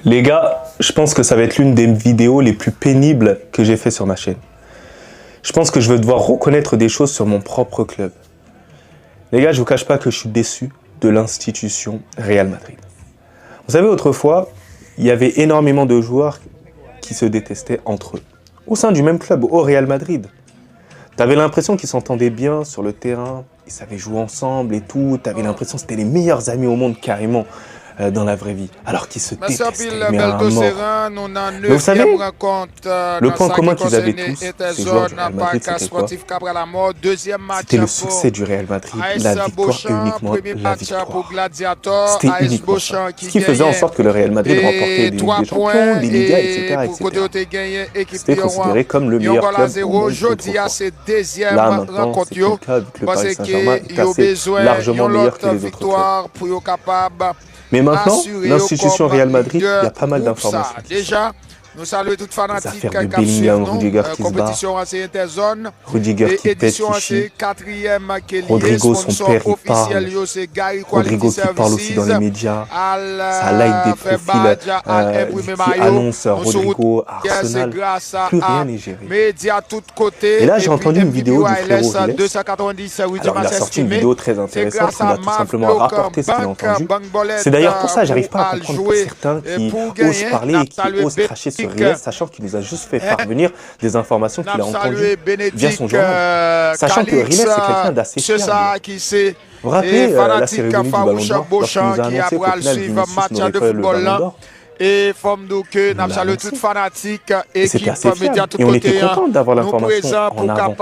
Les gars, je pense que ça va être l'une des vidéos les plus pénibles que j'ai fait sur ma chaîne. Je pense que je vais devoir reconnaître des choses sur mon propre club. Les gars, je vous cache pas que je suis déçu de l'institution Real Madrid. Vous savez, autrefois, il y avait énormément de joueurs qui se détestaient entre eux. Au sein du même club, au Real Madrid. Tu avais l'impression qu'ils s'entendaient bien sur le terrain, ils savaient jouer ensemble et tout. Tu avais l'impression que c'était les meilleurs amis au monde, carrément. Dans la vraie vie, alors qu'ils se détestaient, mais à un mort. Mais vous savez, le point commun qu'ils avaient tous, ces joueurs du Real Madrid, c'était quoi? C'était le succès du Real Madrid, la victoire et uniquement la victoire. C'était uniquement ça. Ce qui faisait en sorte que le Real Madrid remportait des Ligues des Champions, des Ligas, etc. C'était considéré comme le meilleur club au monde autrefois. Là, maintenant, c'est plus le cas, vu que le Paris Saint-Germain est classé largement meilleur que les autres clubs. Mais maintenant, l'institution Real Madrid, il y a pas mal d'informations. Déjà, nous saluons toutes les affaires de Bellingham, Rudiger qui se bat, Rudiger qui pète Chichi, Rodrigo, son père, il parle, Rodrigo qui parle aussi dans les médias, ça like des profils qui annoncent Rodrigo à Arsenal, plus rien n'est géré. Et là, j'ai entendu une vidéo du frérot Riles. Alors, il a sorti une vidéo très intéressante, il a tout simplement rapporté ce qu'il a entendu. C'est d'ailleurs pour ça que j'arrive pas à comprendre certains qui osent parler et qui osent cracher sur Riles, sachant qu'il nous a juste fait parvenir des informations qu'il a entendues via son journal. Sachant que Riles, c'est quelqu'un d'assez fiable. Vous vous rappelez la cérémonie du Ballon d'Or, lorsqu'il nous a annoncé qu'au final, Vinicius n'aurait pas le Ballon d'Or? Et forme que nous saluons toutes fanatiques et c'était assez fiable. Et on était content d'avoir l'information en avant.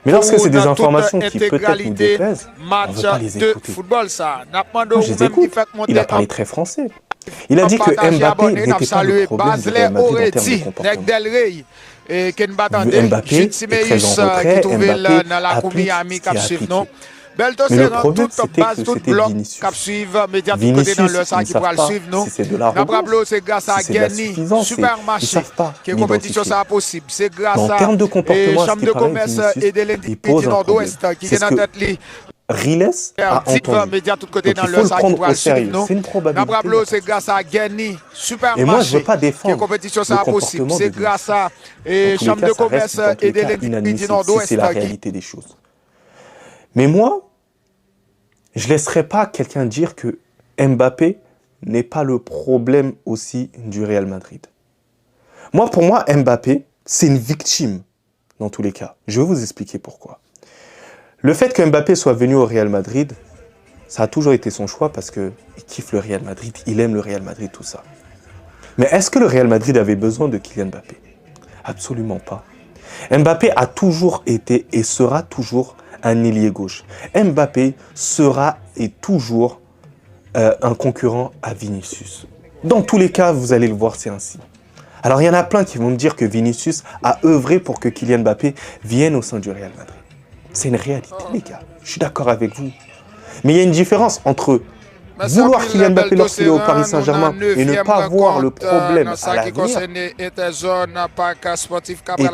Mais lorsque c'est des informations qui peut-être nous déplaisent, on ne veut pas les écouter. Moi, je les écoute. Il a parlé très français. Il a dit que Mbappé n'était pas le problème du Real Madrid en termes de comportement. Mbappé est très en retrait, Mbappé applique ce qu'il a appliqué. Mais le problème, c'était que c'était Vinicius. Vinicius, ils ne savent pas si c'est de l'arrogance, si c'est de la suffisance, ils ne savent pas l'identifier. Mais en termes de comportement, à ce qui paraît, Vinicius, il pose un problème. C'est ce que Riles a entendu. Donc il faut le prendre au sérieux. C'est une probabilité. Et moi, je ne veux pas défendre le comportement de Vinicius. Dans tous les cas, ça reste dans tous les cas inadmissible si c'est la réalité des choses. Mais moi, je ne laisserai pas quelqu'un dire que Mbappé n'est pas le problème aussi du Real Madrid. Moi, pour moi, Mbappé, c'est une victime dans tous les cas. Je vais vous expliquer pourquoi. Le fait que Mbappé soit venu au Real Madrid, ça a toujours été son choix parce qu'il kiffe le Real Madrid, il aime le Real Madrid, tout ça. Mais est-ce que le Real Madrid avait besoin de Kylian Mbappé? Absolument pas. Mbappé a toujours été et sera toujours un ailier gauche. Mbappé sera et toujours un concurrent à Vinicius. Dans tous les cas, vous allez le voir, c'est ainsi. Alors, il y en a plein qui vont me dire que Vinicius a œuvré pour que Kylian Mbappé vienne au sein du Real Madrid. C'est une réalité, les gars. Je suis d'accord avec vous. Mais il y a une différence entre vouloir Kylian Mbappé lorsqu'il est au Paris Saint-Germain et ne pas voir le problème à l'avenir et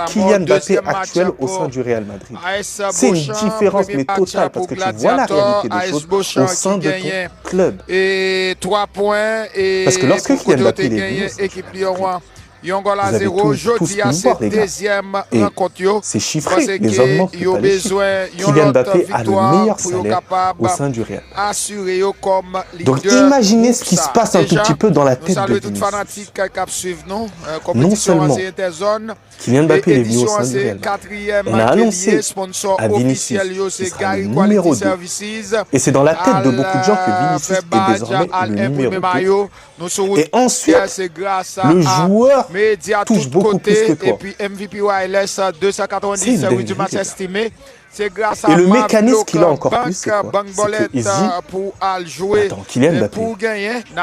Kylian Mbappé actuel au sein du Real Madrid. C'est une différence mais totale parce que tu vois la réalité des choses au sein de ton club. Parce que lorsque Kylian Mbappé est venu, vous avez tous pu le voir, les gars. Et c'est chiffré, les hommes mentent pas les chiffres. Kylian Mbappé a le meilleur salaire au sein du Real. Donc imaginez ce qui se passe un tout petit peu dans la tête de Vinicius. Non seulement Kylian Mbappé est venu au sein du Real. On a annoncé à Vinicius qu'il sera le numéro 2. Et c'est dans la tête de beaucoup de gens que Vinicius est désormais le numéro 2. Et ensuite, le joueur touche beaucoup plus que toi. C'est une dinguerie. Et le mécanisme qu'il a encore plus, c'est quoi? C'est qu'il se dit, attends, Kylian Mbappé,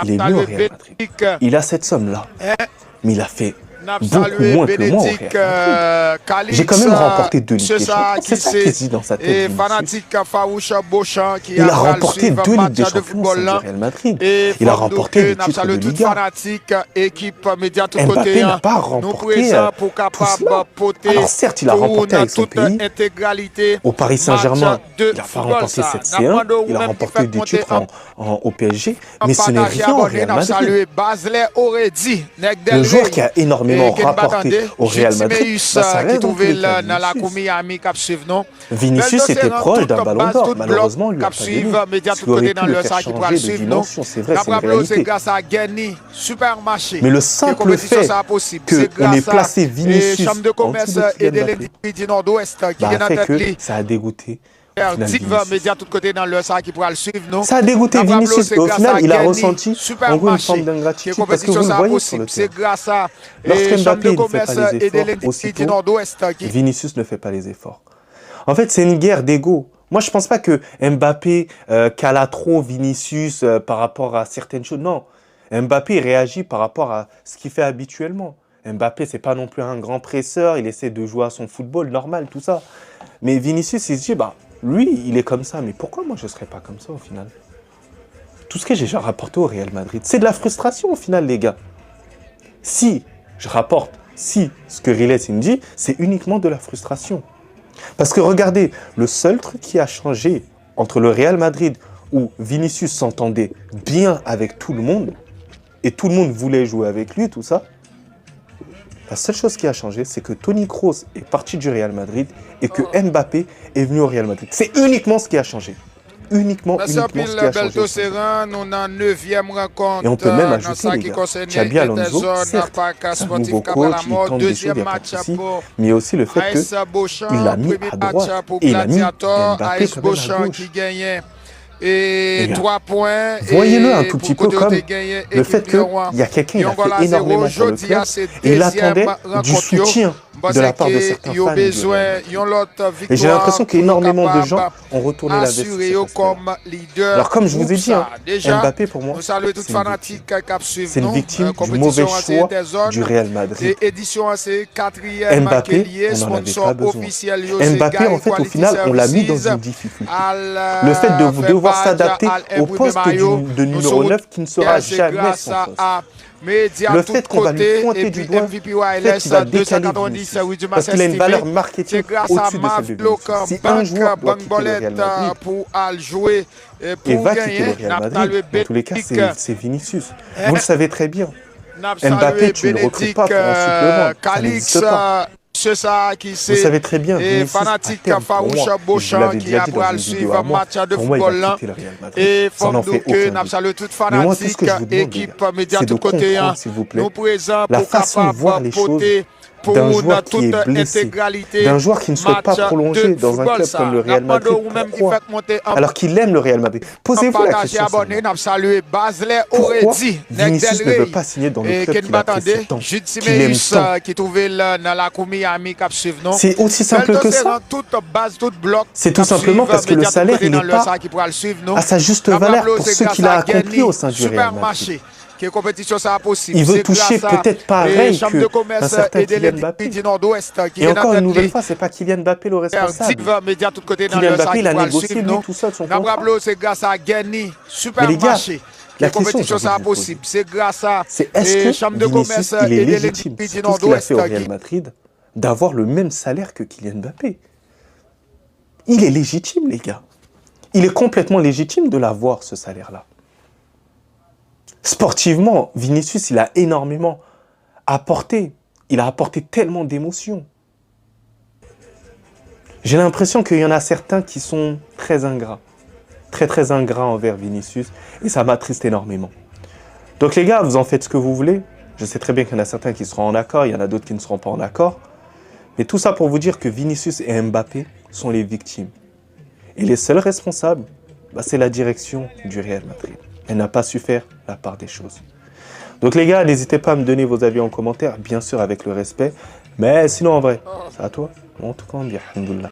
il est venu au Real Madrid. Il a cette somme-là, mais il a fait beaucoup moins que moi au Real Madrid. J'ai quand même remporté 2 Ligues des Champions. C'est ça qui se dit dans sa tête. Il a remporté 2 Ligues des Champions au Real Madrid. Il a remporté le titre de Liga. Mbappé n'a pas remporté tout cela. Alors certes, il a remporté avec son pays. Au Paris Saint-Germain, il n'a pas remporté cette C1. Il a remporté des titres au PSG. Mais ce n'est rien au Real Madrid. Le joueur qui a énormément rapporté au Real Madrid, ça reste donc Vinicius était proche d'un ballon d'or. Malheureusement, on lui a pas donné. Ce qui aurait pu le faire changer de dimension, c'est vrai, c'est une réalité. Mais le simple fait qu'on ait placé Vinicius en dessous de Kylian Mbappé, a fait que ça a dégoûté. Ça a dégoûté Vinicius et au final il a ressenti en gros une forme d'ingratitude parce que vous le voyez sur le terrain. Lorsque Mbappé ne fait pas les efforts aussitôt, Vinicius ne fait pas les efforts. En fait c'est une guerre d'ego. Moi je pense pas que Mbappé cala trop Vinicius par rapport à certaines choses. Non, Mbappé réagit par rapport à ce qu'il fait habituellement. Mbappé c'est pas non plus un grand presseur, il essaie de jouer à son football normal, tout ça. Mais Vinicius il se dit lui, il est comme ça, mais pourquoi moi je ne serais pas comme ça au final? Tout ce que j'ai déjà rapporté au Real Madrid, c'est de la frustration au final, les gars. Si je rapporte, si ce que Riles me dit, c'est uniquement de la frustration. Parce que regardez, le seul truc qui a changé entre le Real Madrid où Vinicius s'entendait bien avec tout le monde, et tout le monde voulait jouer avec lui, tout ça, la seule chose qui a changé, c'est que Toni Kroos est parti du Real Madrid et que Mbappé est venu au Real Madrid. C'est uniquement ce qui a changé. Uniquement ce qui a changé. Et on peut même ajouter, les gars, Xabi Alonso, certes, c'est un nouveau coach, il tente des choses, il n'y a pas de souci, mais il y a aussi le fait qu'il l'a mis à droite et il a mis Mbappé quand même à gauche. Et 3 points. Voyez-le un tout petit peu comme le fait qu'il y a quelqu'un qui a fait énormément pour le club et il attendait du soutien de la part de certains fans. Et j'ai l'impression qu'énormément de gens ont retourné la veste. Alors comme je vous ai dit, Mbappé pour moi, c'est une victime du mauvais choix du Real Madrid. Mbappé, on n'en avait pas besoin. Mbappé, en fait, au final, on l'a mis dans une difficulté. Le fait de devoir s'adapter au poste de numéro 9 qui ne sera jamais son poste. Le fait qu'on va lui pointer du doigt, le fait qu'il va décaler Vinicius, parce qu'il a une valeur marketing au-dessus de celle de Vinicius. Si un joueur doit quitter le Real Madrid, et va quitter le Real Madrid, dans tous les cas, c'est Vinicius. Vous le savez très bien. Mbappé, tu ne le recrutes pas pour un supplément, ça n'existe pas. Vous savez très bien, Vinicius, à terme, pour moi, je vous l'avais déjà dit dans une vidéo à moi, pour moi, il va quitter le Real Madrid. Ça n'en fait aucun doute. Mais moi, tout ce que je vous demande, les gars, c'est de comprendre, s'il vous plaît, la façon de voir les choses d'un joueur qui est blessé, d'un joueur qui ne souhaite pas prolonger dans un club comme le Real Madrid. Pourquoi? Alors qu'il aime le Real Madrid. Posez-vous la question. Pourquoi Vinicius ne veut pas signer dans le club qu'il apprécie tant, qu'il aime tant? C'est aussi simple que ça. C'est tout simplement parce que le salaire, il n'est pas à sa juste valeur pour ce qu'il a accompli au sein du Real Madrid. Il veut toucher peut-être pareil qu'un certain Kylian Mbappé. Et encore une nouvelle fois, ce n'est pas Kylian Mbappé le responsable. Kylian Mbappé, il a négocié lui tout seul son contrat. Mais les gars, la question que je vous pose, c'est est-ce que Vinicius, il est légitime, c'est tout ce qu'il a fait au Real Madrid, d'avoir le même salaire que Kylian Mbappé? Il est légitime, les gars. Il est complètement légitime de l'avoir, ce salaire-là. Sportivement, Vinicius, il a énormément apporté. Il a apporté tellement d'émotions. J'ai l'impression qu'il y en a certains qui sont très ingrats. Très ingrats envers Vinicius. Et ça m'attriste énormément. Donc les gars, vous en faites ce que vous voulez. Je sais très bien qu'il y en a certains qui seront en accord. Il y en a d'autres qui ne seront pas en accord. Mais tout ça pour vous dire que Vinicius et Mbappé sont les victimes. Et les seuls responsables, c'est la direction du Real Madrid. Elle n'a pas su faire la part des choses. Donc les gars, n'hésitez pas à me donner vos avis en commentaire, bien sûr avec le respect. Mais sinon en vrai, c'est à toi. En tout cas, on dit alhamdoulilah.